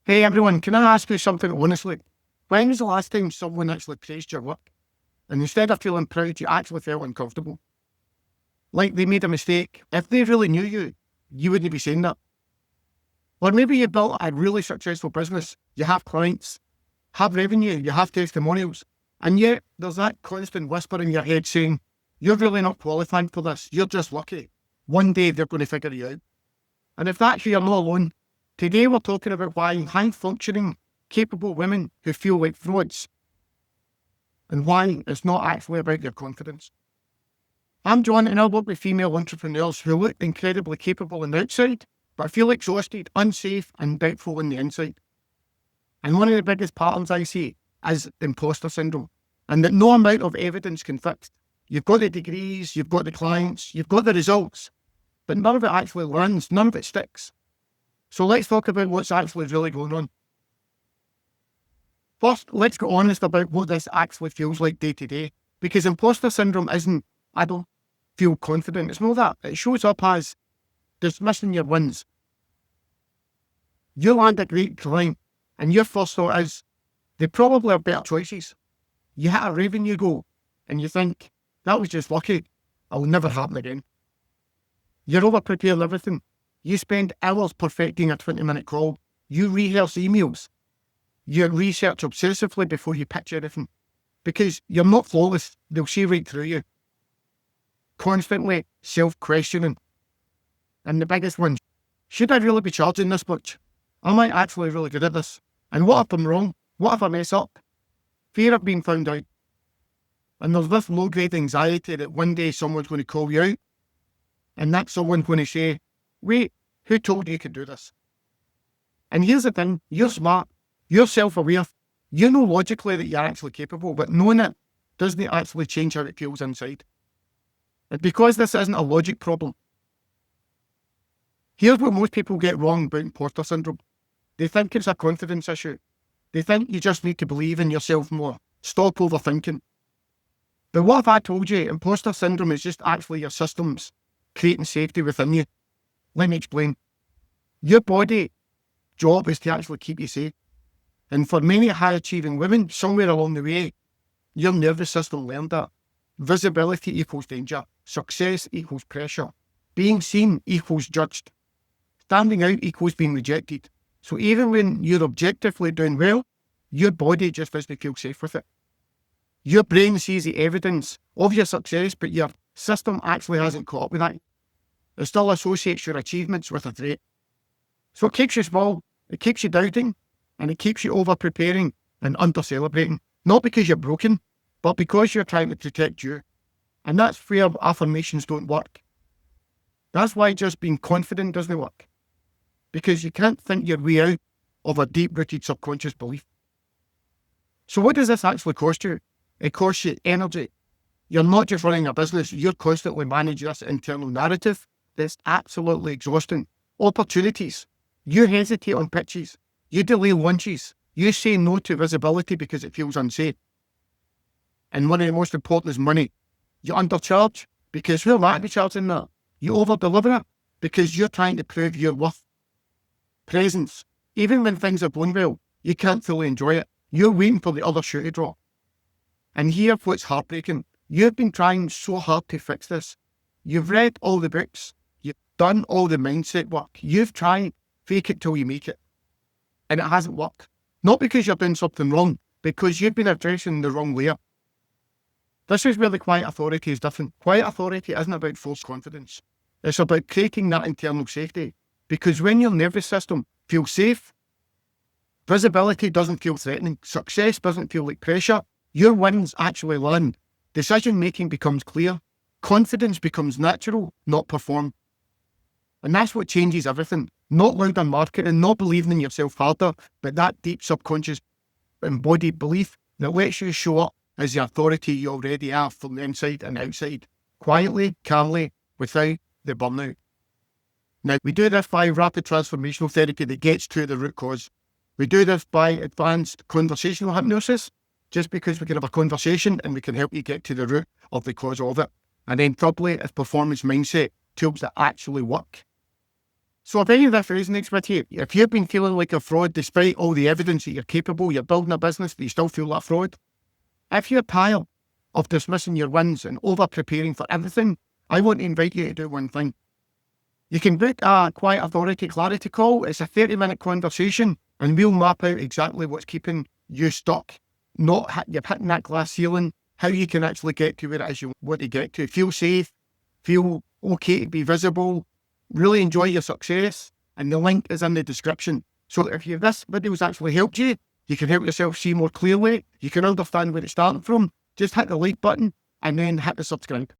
Hey everyone, can I ask you something honestly? When was the last time someone actually praised your work? And instead of feeling proud, you actually felt uncomfortable? Like they made a mistake. If they really knew you, you wouldn't be saying that. Or maybe you built a really successful business. You have clients, have revenue, you have testimonials. And yet there's that constant whisper in your head saying, you're really not qualified for this. You're just lucky. One day they're going to figure you out. And if that's you, you're not alone. Today we're talking about why high-functioning, capable women who feel like frauds and why it's not actually about your confidence. I'm John and I work with female entrepreneurs who look incredibly capable on the outside, but feel exhausted, unsafe and doubtful on the inside. And one of the biggest patterns I see is imposter syndrome, and that no amount of evidence can fix. You've got the degrees, you've got the clients, you've got the results, but none of it actually lands, none of it sticks. So let's talk about what's actually really going on. First, let's get honest about what this actually feels like day to day, because imposter syndrome isn't, I don't feel confident. It's not that. It shows up as dismissing your wins. You land a great client, and your first thought is, they probably have better choices. You hit a revenue goal, and you think, that was just lucky. It'll never happen again. You're over-preparing everything. You spend hours perfecting a 20-minute call. You rehearse emails. You research obsessively before you pitch anything. Because you're not flawless. They'll see right through you. Constantly self-questioning. And the biggest one, should I really be charging this much? Am I actually really good at this? And what if I'm wrong? What if I mess up? Fear of being found out. And there's this low-grade anxiety that one day someone's going to call you out. And that someone's going to say, wait, who told you could do this? And here's the thing, you're smart, you're self-aware, you know logically that you're actually capable, but knowing it doesn't actually change how it feels inside. And because this isn't a logic problem, here's what most people get wrong about imposter syndrome. They think it's a confidence issue. They think you just need to believe in yourself more. Stop overthinking. But what if I told you imposter syndrome is just actually your systems creating safety within you? Let me explain. Your body job is to actually keep you safe. And for many high-achieving women, somewhere along the way, your nervous system learned that. Visibility equals danger. Success equals pressure. Being seen equals judged. Standing out equals being rejected. So even when you're objectively doing well, your body just doesn't feel safe with it. Your brain sees the evidence of your success, but your system actually hasn't caught up with that. It still associates your achievements with a threat. So it keeps you small, it keeps you doubting, and it keeps you over-preparing and under-celebrating. Not because you're broken, but because you're trying to protect you. And that's where affirmations don't work. That's why just being confident doesn't work. Because you can't think your way out of a deep-rooted subconscious belief. So what does this actually cost you? It costs you energy. You're not just running a business, you're constantly managing this internal narrative that's absolutely exhausting. Opportunities. You hesitate on pitches. You delay lunches. You say no to visibility because it feels unsafe. And one of the most important is money. You undercharge because who might be charging that? You over-deliver it because you're trying to prove your worth. Presence. Even when things are going well, you can't fully enjoy it. You're waiting for the other shoe to drop. And here's what's heartbreaking. You've been trying so hard to fix this. You've read all the books. You've done all the mindset work. You've tried fake it till you make it. And it hasn't worked. Not because you're doing something wrong, because you've been addressing the wrong layer. This is where the quiet authority is different. Quiet authority isn't about false confidence. It's about creating that internal safety. Because when your nervous system feels safe, visibility doesn't feel threatening, success doesn't feel like pressure, your wins actually land. Decision-making becomes clear. Confidence becomes natural, not performed. And that's what changes everything. Not louder marketing, not believing in yourself harder, but that deep subconscious embodied belief that lets you show up as the authority you already are from the inside and outside. Quietly, calmly, without the burnout. Now, we do this by rapid transformational therapy that gets to the root cause. We do this by advanced conversational hypnosis, just because we can have a conversation and we can help you get to the root of the cause of it. And then thirdly, it's performance mindset, tools that actually work. So if any of this resonates with you, if you've been feeling like a fraud despite all the evidence that you're capable, you're building a business, but you still feel like a fraud, if you're tired of dismissing your wins and over-preparing for everything, I want to invite you to do one thing. You can book a quiet authority clarity call. It's a 30-minute conversation, and we'll map out exactly what's keeping you stuck, not you're hitting that glass ceiling, how you can actually get to where it is you want to get to. Feel safe, feel okay to be visible, really enjoy your success, and the link is in the description. So if this video's actually helped you, you can help yourself see more clearly, you can understand where it's starting from, just hit the like button and then hit the subscribe.